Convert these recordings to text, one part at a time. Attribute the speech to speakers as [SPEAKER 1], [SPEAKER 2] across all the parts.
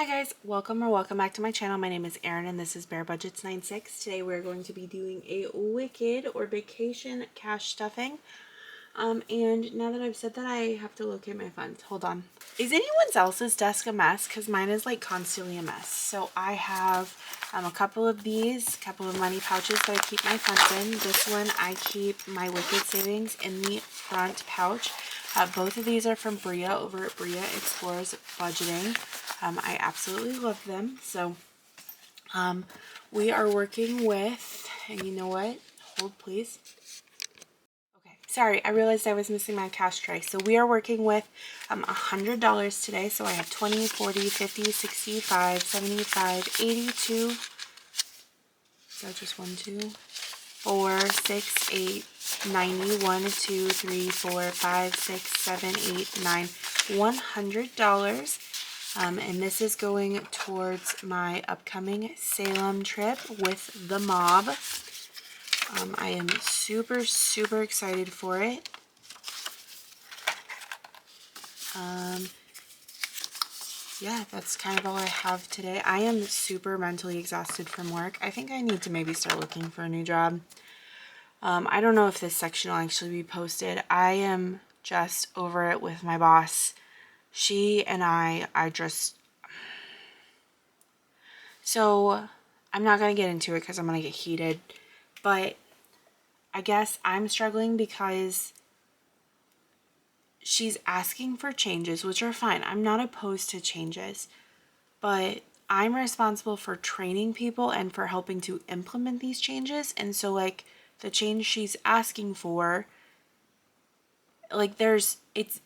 [SPEAKER 1] Hi guys, welcome back to my channel. My name is Erin and this is Bare Budgets 96. Today we're going to be doing a wicked or vacation cash stuffing. And now that I've said that, I have to locate my funds. Hold on. Is anyone else's desk a mess? Because mine is like constantly a mess. So I have a couple of money pouches that I keep my funds in. This one I keep my wicked savings in the front pouch. Both of these are from Bria over at Bria Explores Budgeting. I absolutely love them. So we are working with, and you know what? Hold please. Okay, sorry, I realized I was missing my cash tray. So we are working with $100 today. So I have 20, 40, 50, 65, 75, 82. So just 1, 2, 4, 6, 8, 90, 1, 2, 3, 4, 5, 6, 7, 8, 9, $100. And this is going towards my upcoming Salem trip with the mob. I am super excited for it. Yeah, that's kind of all I have today. I am super mentally exhausted from work. I think I need to maybe start looking for a new job. I don't know if this section will actually be posted. I am just over it with my boss. She and I just... So, I'm not going to get into it because I'm going to get heated. But I guess I'm struggling because she's asking for changes, which are fine. I'm not opposed to changes. But I'm responsible for training people and for helping to implement these changes. And so, like, the change she's asking for... like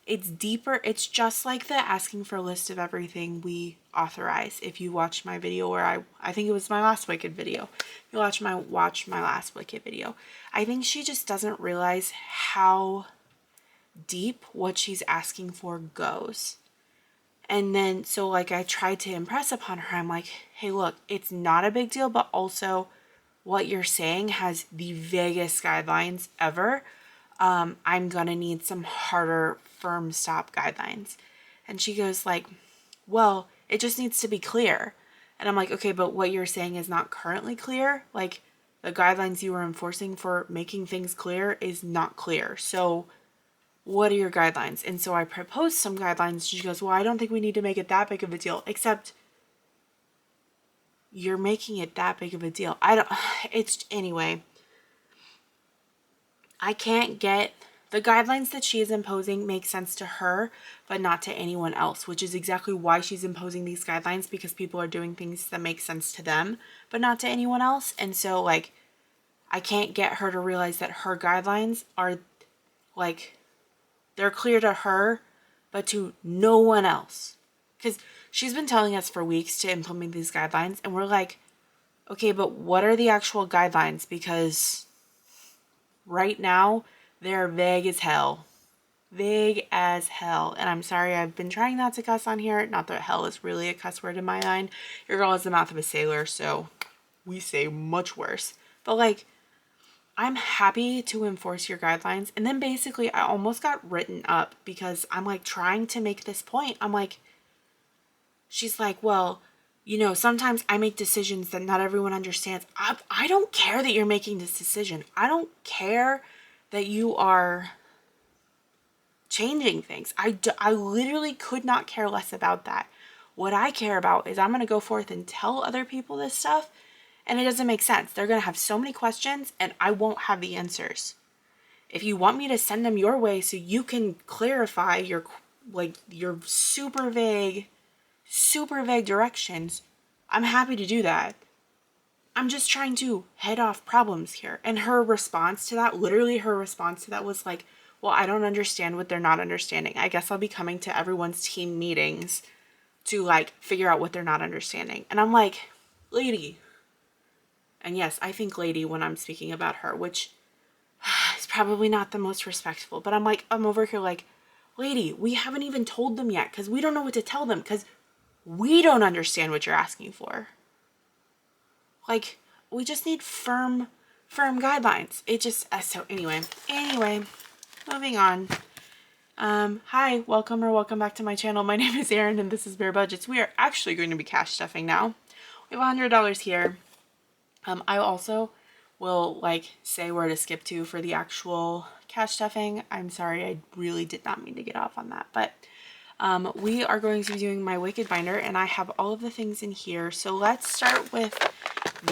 [SPEAKER 1] it's deeper. It's just like the asking for a list of everything we authorize. If you watch my video where I think it was my last Wicked video, if you watch my last Wicked video, I think she just doesn't realize how deep what she's asking for goes. And then so like I tried to impress upon her, I'm like, hey look, it's not a big deal, but also what you're saying has the vaguest guidelines ever. I'm gonna need some harder firm stop guidelines. And she goes like, well, it just needs to be clear. And I'm like, okay, but what you're saying is not currently clear. Like the guidelines you are enforcing for making things clear is not clear. So what are your guidelines? And so I proposed some guidelines. She goes, well, I don't think we need to make it that big of a deal, except you're making it that big of a deal. Anyway, I can't get... the guidelines that she is imposing make sense to her, but not to anyone else, which is exactly why she's imposing these guidelines, because people are doing things that make sense to them, but not to anyone else. And so, like, I can't get her to realize that her guidelines are, like, they're clear to her, but to no one else. Because she's been telling us for weeks to implement these guidelines, and we're like, okay, but what are the actual guidelines? Because right now, they're vague as hell. Vague as hell. And I'm sorry, I've been trying not to cuss on here. Not that hell is really a cuss word in my mind. Your girl has the mouth of a sailor, so we say much worse. But like, I'm happy to enforce your guidelines. And then basically I almost got written up because I'm like trying to make this point. I'm like, she's like, well, you know, sometimes I make decisions that not everyone understands. I don't care that you're making this decision. I don't care that you are changing things. I literally could not care less about that. What I care about is I'm going to go forth and tell other people this stuff, and it doesn't make sense. They're going to have so many questions, and I won't have the answers. If you want me to send them your way so you can clarify your super vague directions, I'm happy to do that. I'm just trying to head off problems here. And her response to that, literally her response to that was like, well, I don't understand what they're not understanding. I guess I'll be coming to everyone's team meetings to like figure out what they're not understanding. And I'm like, lady. And yes, I think lady when I'm speaking about her, which is probably not the most respectful. But I'm over here like, lady, we haven't even told them yet because we don't know what to tell them because we don't understand what you're asking for. Like, we just need firm guidelines. It just, so anyway, moving on. Hi, welcome back to my channel. My name is Erin and this is Bare Budgets. We are actually going to be cash stuffing now. We have $100 here. I also will say where to skip to for the actual cash stuffing. I'm sorry, I really did not mean to get off on that, but we are going to be doing my Wicked binder and I have all of the things in here. So let's start with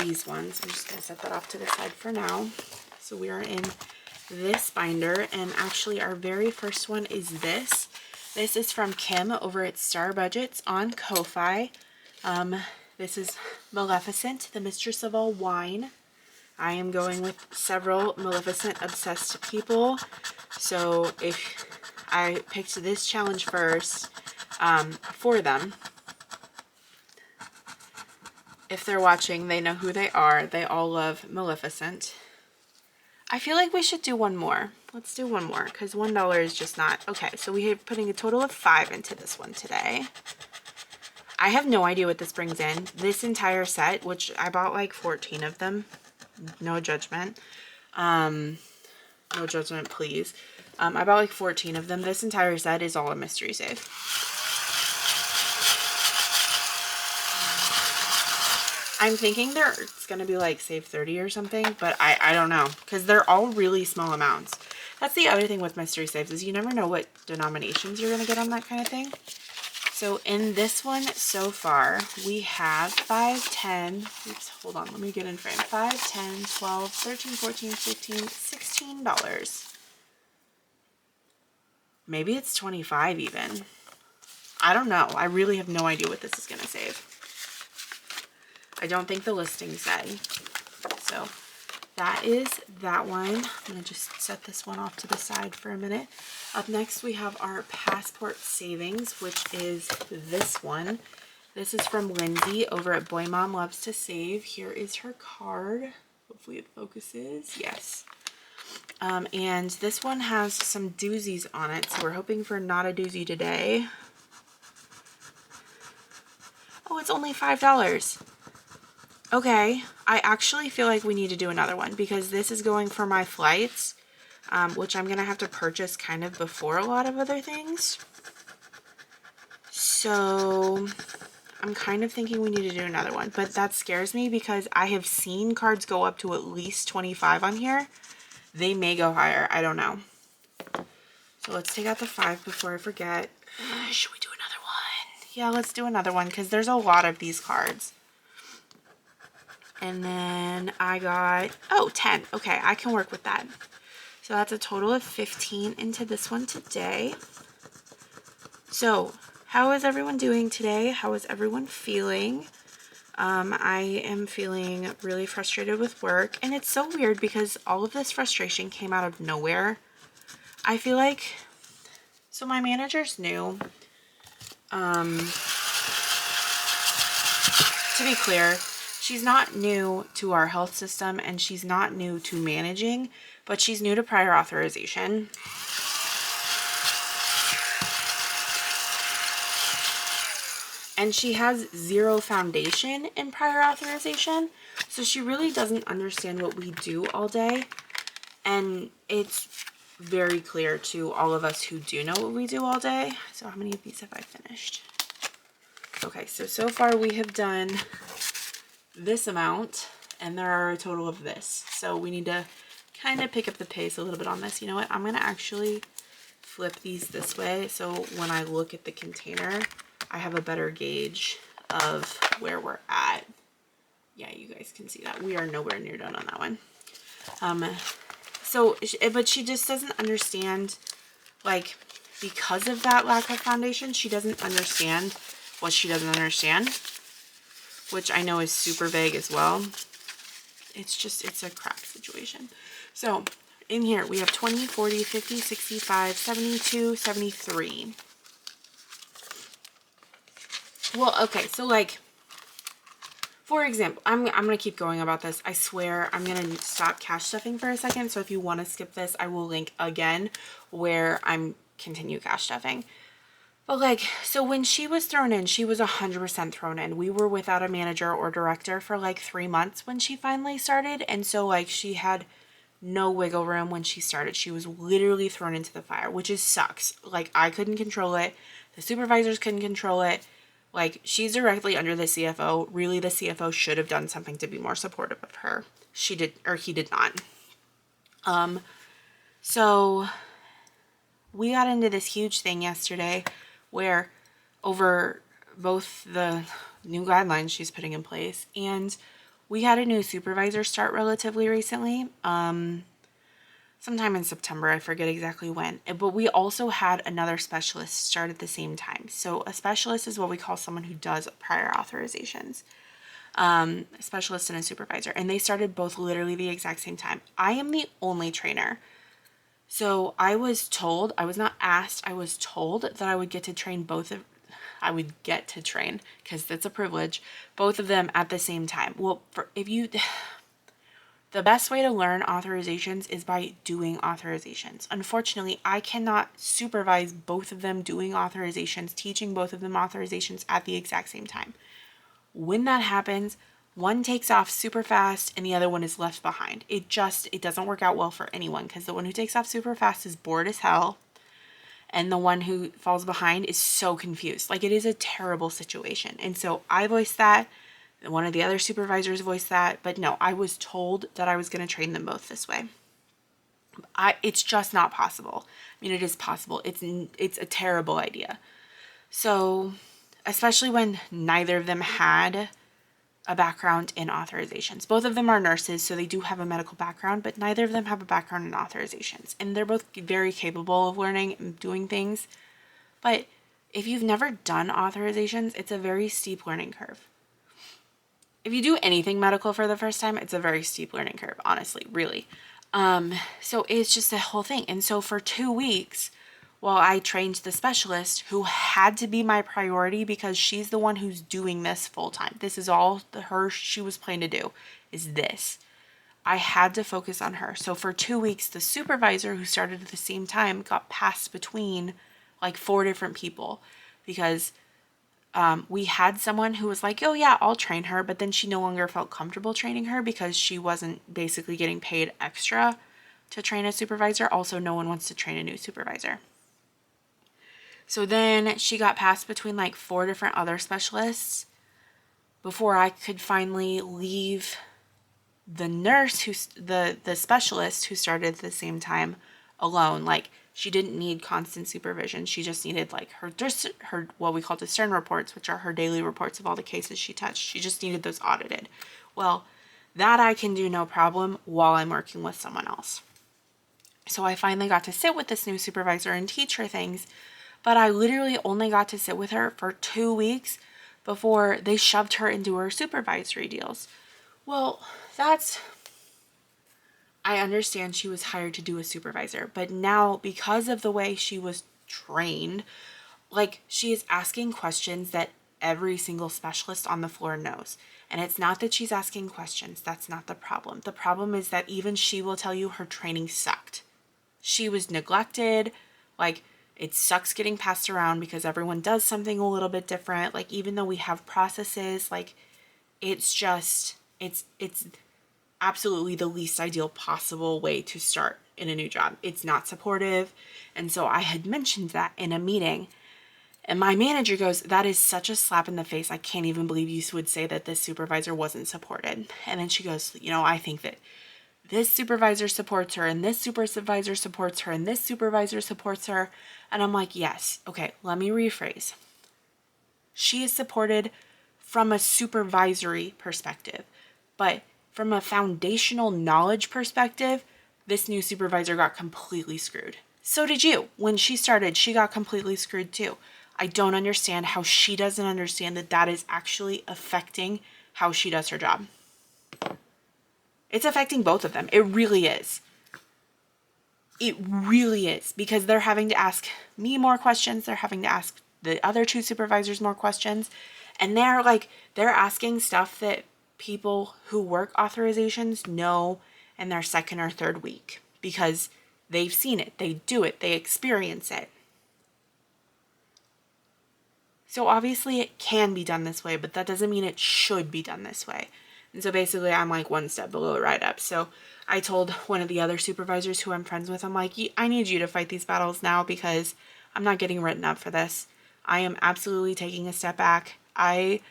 [SPEAKER 1] these ones. I'm just going to set that off to the side for now. So we are in this binder, and actually our very first one is this. This is from Kim over at Star Budgets on Ko-Fi. This is Maleficent, the Mistress of All Wine. I am going with several Maleficent obsessed people, so if I picked this challenge first for them. If they're watching, they know who they are. They all love Maleficent. I feel like we should do one more. Let's do one more because $1 is just not. Okay, so we are putting a total of 5 into this one today. I have no idea what this brings in. This entire set, which I bought like 14 of them. No judgment. No judgment, please. I bought like 14 of them. This entire set is all a mystery save. I'm thinking it's going to be like save 30 or something, but I don't know because they're all really small amounts. That's the other thing with mystery saves is you never know what denominations you're going to get on that kind of thing. So in this one so far, we have 5, 10, oops, hold on, let me get in frame. 5, 10, 12, 13, 14, 15, $16. Maybe it's 25 even. I don't know. I really have no idea what this is going to save. I don't think the listings say. So that is that one. I'm going to just set this one off to the side for a minute. Up next we have our Passport Savings, which is this one. This is from Lindsay over at Boy Mom Loves to Save. Here is her card. Hopefully it focuses. Yes. And this one has some doozies on it, so we're hoping for not a doozy today. Oh, it's only $5. Okay, I actually feel like we need to do another one because this is going for my flights, which I'm going to have to purchase kind of before a lot of other things. So I'm kind of thinking we need to do another one, but that scares me because I have seen cards go up to at least 25 on here. They may go higher. I don't know. So let's take out the 5 before I forget. Should we do another one? Yeah, let's do another one because there's a lot of these cards. And then I got, 10. Okay, I can work with that. So that's a total of 15 into this one today. So how is everyone doing today? How is everyone feeling? I am feeling really frustrated with work. And it's so weird because all of this frustration came out of nowhere. I feel like, so my manager's new. To be clear, she's not new to our health system and she's not new to managing, but she's new to prior authorization. And she has zero foundation in prior authorization, so she really doesn't understand what we do all day. And it's very clear to all of us who do know what we do all day. So how many of these have I finished? Okay, so far we have done this amount and there are a total of this, so we need to kind of pick up the pace a little bit on this. You know what, I'm going to actually flip these this way so when I look at the container I have a better gauge of where we're at. Yeah, you guys can see that we are nowhere near done on that one. But she just doesn't understand, like, because of that lack of foundation, she doesn't understand what she doesn't understand, which I know is super vague as well. It's a crap situation. So in here we have 20, 40, 50, 65, 72, 73. Well, okay, so like, for example, I'm going to keep going about this. I swear I'm going to stop cash stuffing for a second. So if you want to skip this, I will link again where I'm continue cash stuffing. But like, so when she was thrown in, she was 100% thrown in. We were without a manager or director for like 3 months when she finally started. And so like she had no wiggle room when she started. She was literally thrown into the fire, which is sucks. Like, I couldn't control it. The supervisors couldn't control it. Like, she's directly under the CFO. Really, the CFO should have done something to be more supportive of her. She did, or he did not. So we got into this huge thing yesterday where over both the new guidelines she's putting in place, and we had a new supervisor start relatively recently, sometime in September, I forget exactly when, but we also had another specialist start at the same time. So a specialist is what we call someone who does prior authorizations, a specialist and a supervisor, and they started both literally the exact same time. I am the only trainer. So I was told, I was not asked, I was told that I would get to train because that's a privilege, both of them at the same time. Well, the best way to learn authorizations is by doing authorizations. Unfortunately, I cannot supervise both of them doing authorizations, teaching both of them authorizations at the exact same time. When that happens, one takes off super fast and the other one is left behind. It doesn't work out well for anyone, because the one who takes off super fast is bored as hell, and the one who falls behind is so confused. Like, it is a terrible situation. And so I voiced that. One of the other supervisors voiced that. But no, I was told that I was going to train them both this way. It's just not possible. I mean, it is possible. It's a terrible idea. So, especially when neither of them had a background in authorizations. Both of them are nurses, so they do have a medical background, but neither of them have a background in authorizations. And they're both very capable of learning and doing things. But if you've never done authorizations, it's a very steep learning curve. If you do anything medical for the first time, it's a very steep learning curve, honestly, really. So it's just a whole thing. And so for 2 weeks, while I trained the specialist, who had to be my priority because she's the one who's doing this full time. This is all she was planning to do, is this. I had to focus on her. So for 2 weeks, the supervisor, who started at the same time, got passed between like 4 different people, because we had someone who was like, oh yeah, I'll train her, but then she no longer felt comfortable training her because she wasn't basically getting paid extra to train a supervisor. Also, no one wants to train a new supervisor. So then she got passed between like 4 different other specialists before I could finally leave the nurse the specialist who started at the same time alone. Like, she didn't need constant supervision. She just needed like her what we call discern reports, which are her daily reports of all the cases she touched. She just needed those audited. Well, that I can do no problem while I'm working with someone else. So I finally got to sit with this new supervisor and teach her things, but I literally only got to sit with her for 2 weeks before they shoved her into her supervisory deals. Well, I understand she was hired to do a supervisor, but now, because of the way she was trained, like, she is asking questions that every single specialist on the floor knows. And it's not that she's asking questions. That's not the problem. The problem is that even she will tell you her training sucked. She was neglected. Like, it sucks getting passed around because everyone does something a little bit different. Like, even though we have processes, like, it's absolutely the least ideal possible way to start in a new job. It's not supportive. And so I had mentioned that in a meeting, and my manager goes, that is such a slap in the face. I can't even believe you would say that this supervisor wasn't supported. And then she goes, I think that this supervisor supports her, and this supervisor supports her, and this supervisor supports her. And I'm like, yes, okay, let me rephrase. She is supported from a supervisory perspective, but from a foundational knowledge perspective, this new supervisor got completely screwed. So did you. When she started, she got completely screwed too. I don't understand how she doesn't understand that is actually affecting how she does her job. It's affecting both of them. It really is. It really is, because they're having to ask me more questions. They're having to ask the other 2 supervisors more questions. And they're asking stuff that people who work authorizations know in their 2nd or 3rd week, because they've seen it, they do it, they experience it. So obviously it can be done this way, but that doesn't mean it should be done this way. And so basically I'm like one step below write-up. So I told one of the other supervisors who I'm friends with, I'm like, I need you to fight these battles now because I'm not getting written up for this. I am absolutely taking a step back. I'm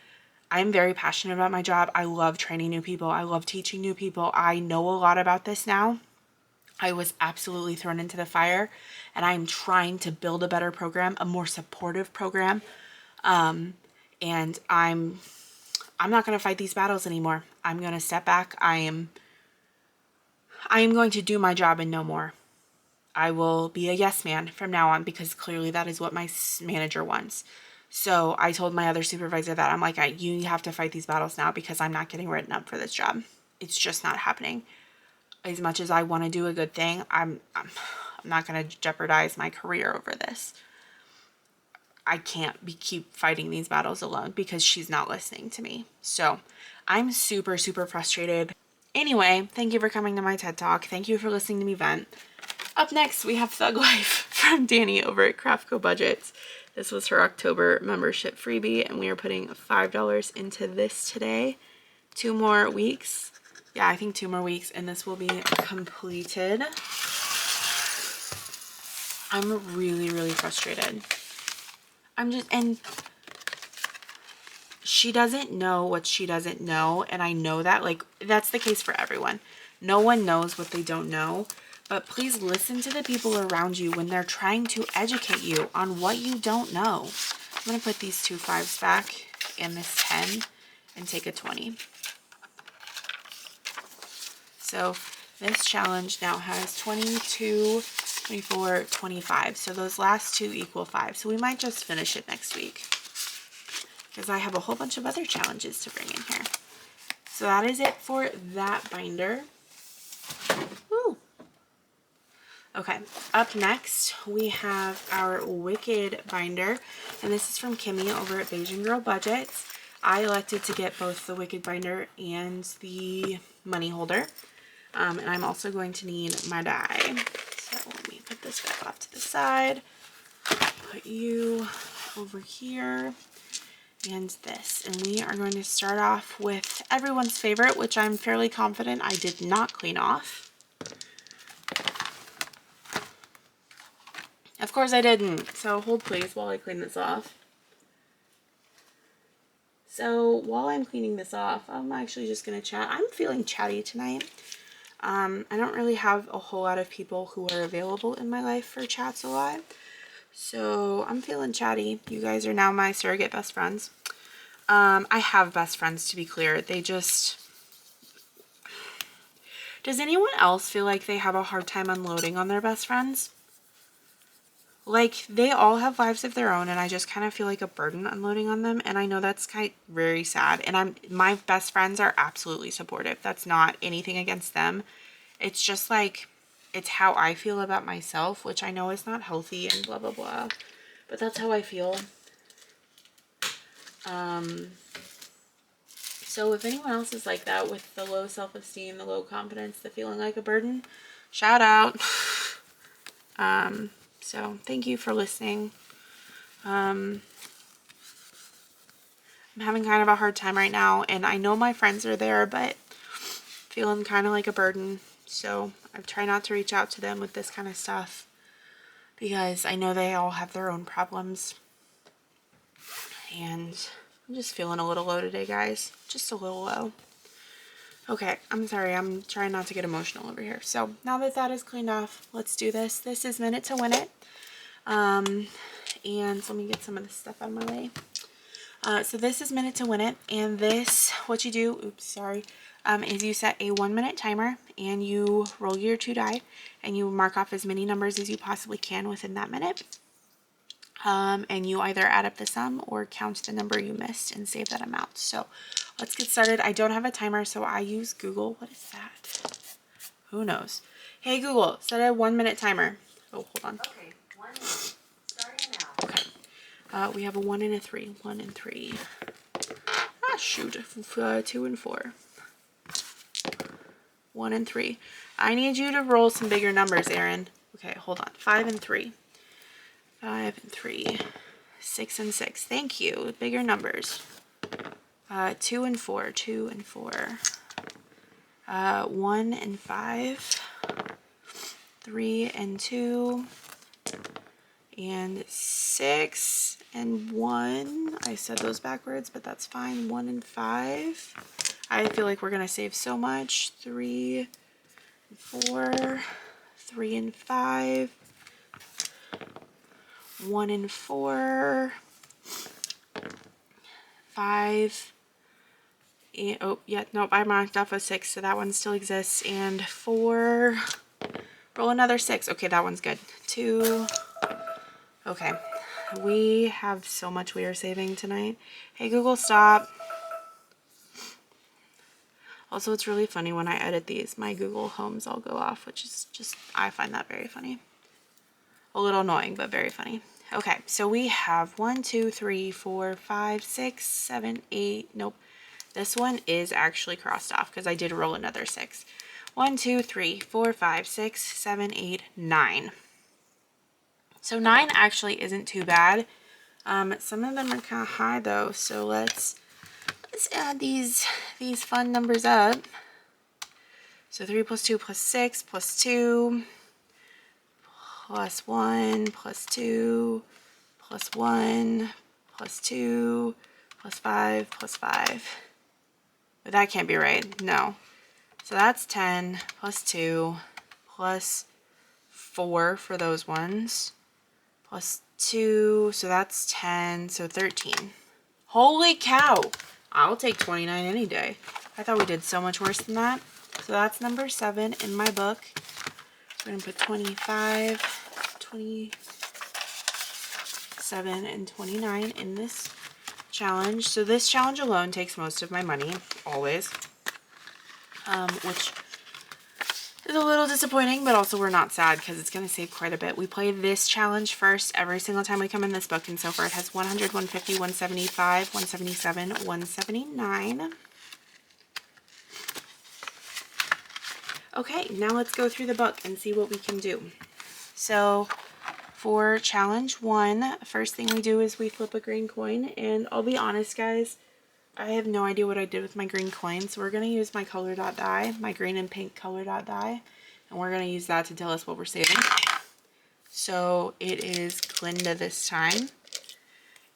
[SPEAKER 1] very passionate about my job. I love training new people. I love teaching new people. I know a lot about this now. I was absolutely thrown into the fire, and I'm trying to build a better program, a more supportive program. And I'm not going to fight these battles anymore. I'm going to step back. I am going to do my job and no more. I will be a yes man from now on because clearly that is what my manager wants. So I told my other supervisor that I'm like, you have to fight these battles now because I'm not getting written up for this job. It's just not happening. As much as I want to do a good thing, I'm not going to jeopardize my career over this. I can't keep fighting these battles alone because she's not listening to me. So I'm super, super frustrated. Anyway, thank you for coming to my TED Talk. Thank you for listening to me vent. Up next, we have Thug Life from Danny over at Craftco Budgets. This was her October membership freebie, and we are putting $5 into this today. 2 more weeks. Yeah, I think 2 more weeks, and this will be completed. I'm really, really frustrated. And she doesn't know what she doesn't know, and I know that, like, that's the case for everyone. No one knows what they don't know. But please listen to the people around you when they're trying to educate you on what you don't know. I'm going to put these 2 5s back and this 10 and take a 20. So this challenge now has 22, 24, 25. So those last 2 equal 5. So we might just finish it next week because I have a whole bunch of other challenges to bring in here. So that is it for that binder. Woo! Okay, up next we have our Wicked binder, and this is from Kimmy over at Beijing Girl Budgets. I elected to get both the Wicked binder and the money holder, and I'm also going to need my die. So let me put this back off to the side, put you over here, and this. And we are going to start off with everyone's favorite, which I'm fairly confident I did not clean off. Of course I didn't, so hold please while I clean this off. So while I'm cleaning this off, I'm actually just going to chat. I'm feeling chatty tonight. I don't really have a whole lot of people who are available in my life for chats a lot. So I'm feeling chatty. You guys are now my surrogate best friends. I have best friends, to be clear. They just... Does anyone else feel like they have a hard time unloading on their best friends? Like, they all have lives of their own, and I just kind of feel like a burden unloading on them, and I know that's kind of very sad, and my best friends are absolutely supportive. That's not anything against them. It's just like, it's how I feel about myself, which I know is not healthy and blah, blah, blah, but that's how I feel. So if anyone else is like that with the low self-esteem, the low confidence, the feeling like a burden, shout out. So thank you for listening. I'm having kind of a hard time right now, and I know my friends are there, but feeling kind of like a burden. So I try not to reach out to them with this kind of stuff because I know they all have their own problems. And I'm just feeling a little low today, guys. Just a little low. Okay, I'm sorry. I'm trying not to get emotional over here. So now that that is cleaned off, let's do this. This is Minute to Win It. And let me get some of this stuff out of my way. So this is Minute to Win It. And this, what you do, is you set a 1-minute timer and you roll your 2 die and you mark off as many numbers as you possibly can within that minute. And you either add up the sum or count the number you missed and save that amount. So let's get started. I don't have a timer, so I use Google. What is that? Who knows? Hey Google, set a 1-minute timer. Oh, hold on.
[SPEAKER 2] Okay, 1 minute. Starting now.
[SPEAKER 1] Okay. We have a 1 and a 3. 1 and 3. Ah, shoot. 2 and 4. 1 and 3. I need you to roll some bigger numbers, Erin. Okay, hold on. 5 and 3. 5 and 3. 6 and 6. Thank you. Bigger numbers. 2 and 4, 2 and 4. 1 and 5. 3 and 2. And 6 and 1. I said those backwards, but that's fine. 1 and 5. I feel like we're going to save so much. 3 and 4. 3 and 5. 1 and 4. 5. And, oh, yeah, nope, I marked off a 6, so that one still exists. And 4. Roll another 6. Okay, that one's good. 2. Okay. We have so much we are saving tonight. Hey, Google, stop. Also, it's really funny when I edit these, my Google Homes all go off, which is just, I find that very funny. A little annoying, but very funny. Okay, so we have 1, 2, 3, 4, 5, 6, 7, 8. Nope. This one is actually crossed off because I did roll another 6. 1, 2, 3, 4, 5, 6, 7, 8, 9. So 9 actually isn't too bad. Some of them are kind of high though, so let's add these fun numbers up. So 3 plus 2 plus 6 plus 2 plus 1 plus 2 plus 1 plus 2 plus 5 plus 5. But that can't be right. No. So that's 10 plus 2 plus 4 for those ones plus 2. So that's 10. So 13. Holy cow. I'll take 29 any day. I thought we did so much worse than that. So that's number 7 in my book. We're going to put 25, 27, and 29 in this challenge. So this challenge alone takes most of my money, always. Which is a little disappointing, but also we're not sad because it's going to save quite a bit. We play this challenge first every single time we come in this book, and so far it has 100, 150, 175, 177, 179. Okay, now let's go through the book and see what we can do. So for challenge 1, first thing we do is we flip a green coin, and I'll be honest guys, I have no idea what I did with my green coin, so we're going to use my color dot die, my green and pink color dot die, and we're going to use that to tell us what we're saving. So it is Glinda this time,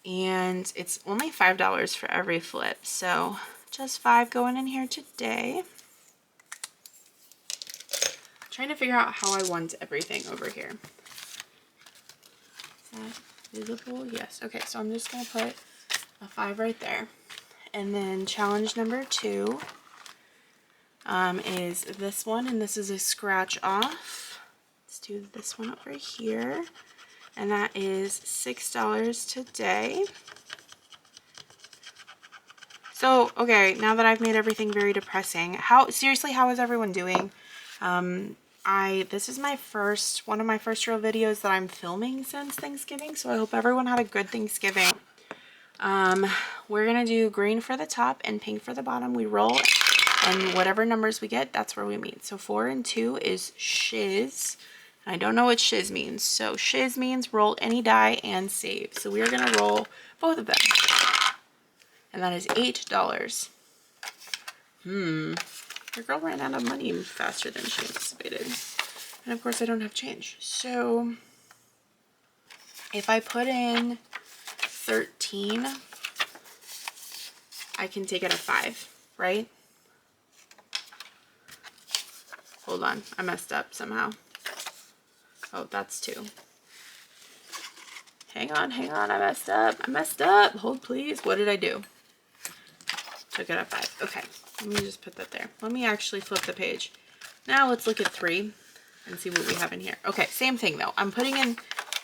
[SPEAKER 1] and it's only $5 for every flip, so just 5 going in here today. Trying to figure out how I want everything over here. Is that visible? Yes. Okay, so I'm just going to put a 5 right there. And then challenge number 2 is this one, and this is a scratch off. Let's do this one over here. And that is $6 today. So, okay, now that I've made everything very depressing, seriously, how is everyone doing? This is one of my first real videos that I'm filming since Thanksgiving, so I hope everyone had a good Thanksgiving. We're gonna do green for the top and pink for the bottom. We roll, and whatever numbers we get, that's where we meet. So 4 and 2 is shiz. I don't know what shiz means. So shiz means roll any die and save. So we are gonna roll both of them. And that is $8. Your girl ran out of money faster than she anticipated. And of course I don't have change. So if I put in 13, I can take it a 5, right? Hold on, I messed up somehow. Oh, that's 2. Hang on, I messed up. Hold please. What did I do? Took it at 5. Okay, let me just put that there. Let me actually flip the page. Now let's look at 3 and see what we have in here. Okay, same thing though. I'm putting in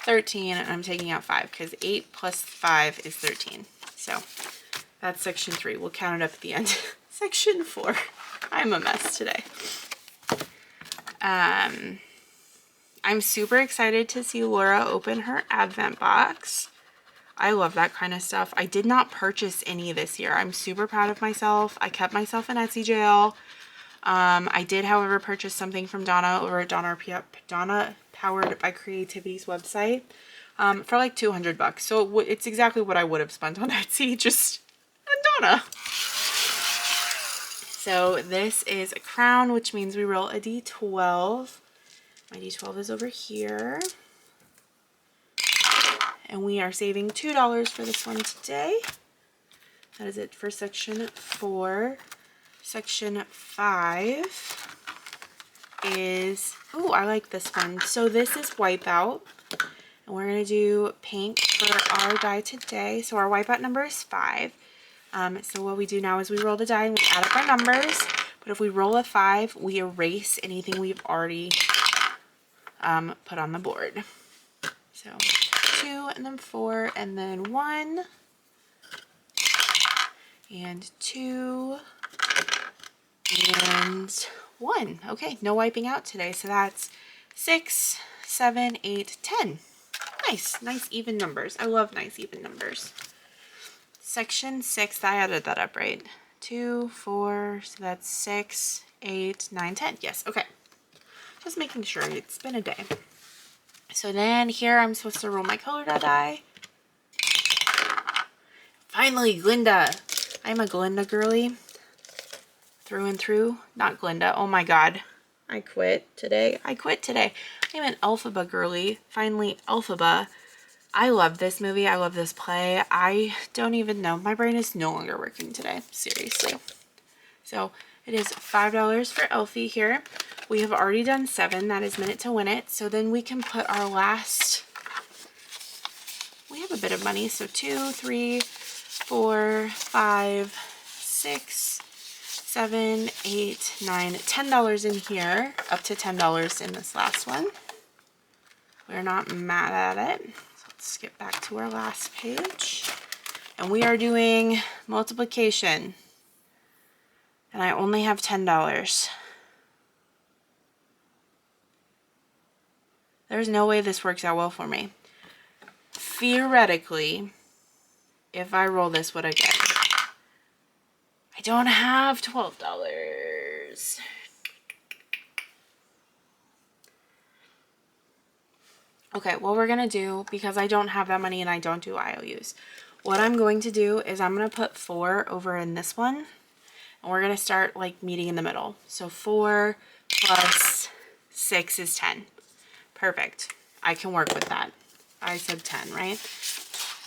[SPEAKER 1] 13 and I'm taking out 5 because 8 plus 5 is 13. So that's section 3. We'll count it up at the end. Section 4. I'm a mess today. I'm super excited to see Laura open her advent box. I love that kind of stuff. I did not purchase any this year. I'm super proud of myself. I kept myself in Etsy jail. I did, however, purchase something from Donna over at Donna Powered by Creativity's website for like $200. So it's exactly what I would have spent on Etsy, just Madonna. So this is a crown, which means we roll a d12. My d12 is over here. And we are saving $2 for this one today. That is it for section 4. Section 5 is, ooh, I like this one. So this is Wipeout. And we're going to do pink for our die today. So our Wipeout number is 5. So what we do now is we roll the die and we add up our numbers. But if we roll a 5, we erase anything we've already put on the board. So 2 and then 4 and then 1 and 2 and 1. Okay, no wiping out today. So that's 6, 7, 8, 10. Nice even numbers. I love nice even numbers. Section 6, I added that up right. 2, 4, so that's 6, 8, 9, 10. Yes, okay. Just making sure. It's been a day. So then here I'm supposed to roll my color die. Finally, Glinda. I'm a Glinda girly. Through and through. Not Glinda. Oh my god. I quit today. I'm an Elphaba girly. Finally, Elphaba. I love this movie. I love this play. I don't even know. My brain is no longer working today. Seriously. So it is $5 for Elfie here. We have already done 7. That is Minute to Win It. So then we can put our last, we have a bit of money. So 2, 3, 4, 5, 6, 7, 8, 9, $10 in here. Up to $10 in this last one. We're not mad at it. So let's skip back to our last page. And we are doing multiplication. And I only have $10. There's no way this works out well for me. Theoretically, if I roll this, what I get? I don't have $12. Okay, what we're gonna do, because I don't have that money and I don't do IOUs, what I'm going to do is I'm gonna put 4 over in this one, and we're gonna start like meeting in the middle. So 4 plus 6 is 10. Perfect. I can work with that. I said 10, right?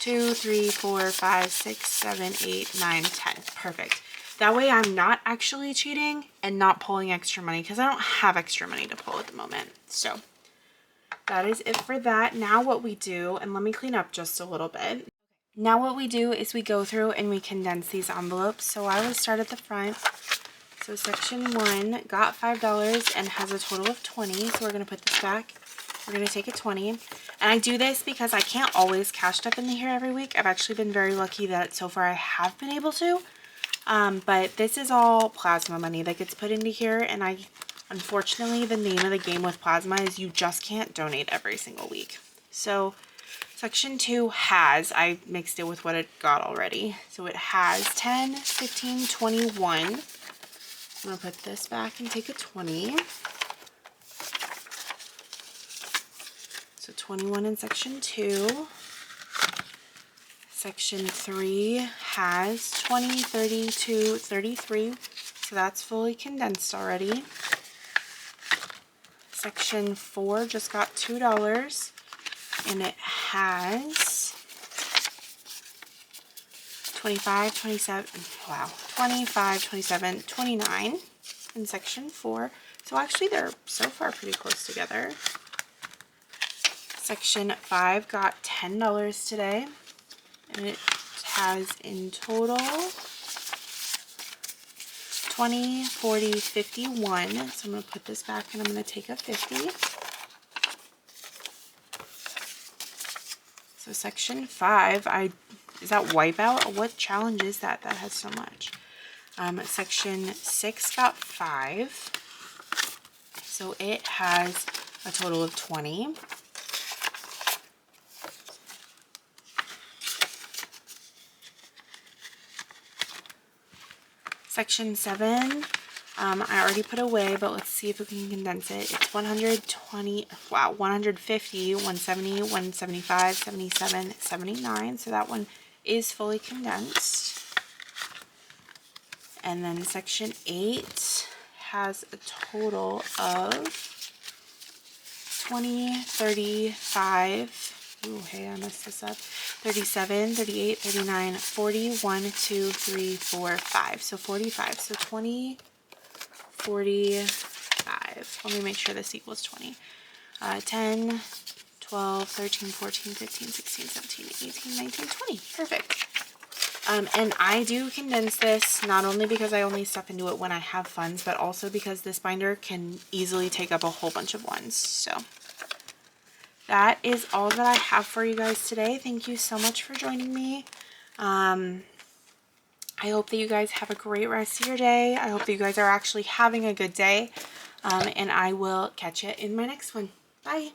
[SPEAKER 1] 2, 3, 4, 5, 6, 7, 8, 9, 10. Perfect. That way I'm not actually cheating and not pulling extra money because I don't have extra money to pull at the moment. So that is it for that. Now what we do, and let me clean up just a little bit. Now what we do is we go through and we condense these envelopes. So I will start at the front. So section 1 got $5 and has a total of 20. So we're going to put this back. We're going to take a 20. And I do this because I can't always cash stuff in here every week. I've actually been very lucky that so far I have been able to. But this is all plasma money that gets put into here. And unfortunately, the name of the game with plasma is you just can't donate every single week. So section 2 has, I mixed it with what it got already. So it has 10, 15, 21. I'm going to put this back and take a 20. So 21 in section 2. Section 3 has 20, 32, 33. So that's fully condensed already. Section 4 just got $2 and it has 25, 27, wow, 25, 27, 29 in section 4. So actually they're so far pretty close together. Section 5 got $10 today, and it has in total 20, 40, 51. So I'm going to put this back and I'm going to take a 50. So section 5, is that Wipeout? What challenge is that has so much? Section 6 got 5. So it has a total of 20. Section 7, I already put away, but let's see if we can condense it. It's 120, wow, 150, 170, 175, 77, 79. So that one is fully condensed. And then section 8 has a total of 20, 35, oh hey, I messed this up, 37, 38, 39, 40, 1, 2, 3, 4, 5. So 45. So 20, 45. Let me make sure this equals 20. 10, 12, 13, 14, 15, 16, 17, 18, 19, 20. Perfect. And I do condense this not only because I only stuff into it when I have funds, but also because this binder can easily take up a whole bunch of ones. So that is all that I have for you guys today. Thank you so much for joining me. I hope that you guys have a great rest of your day. I hope that you guys are actually having a good day. And I will catch you in my next one. Bye.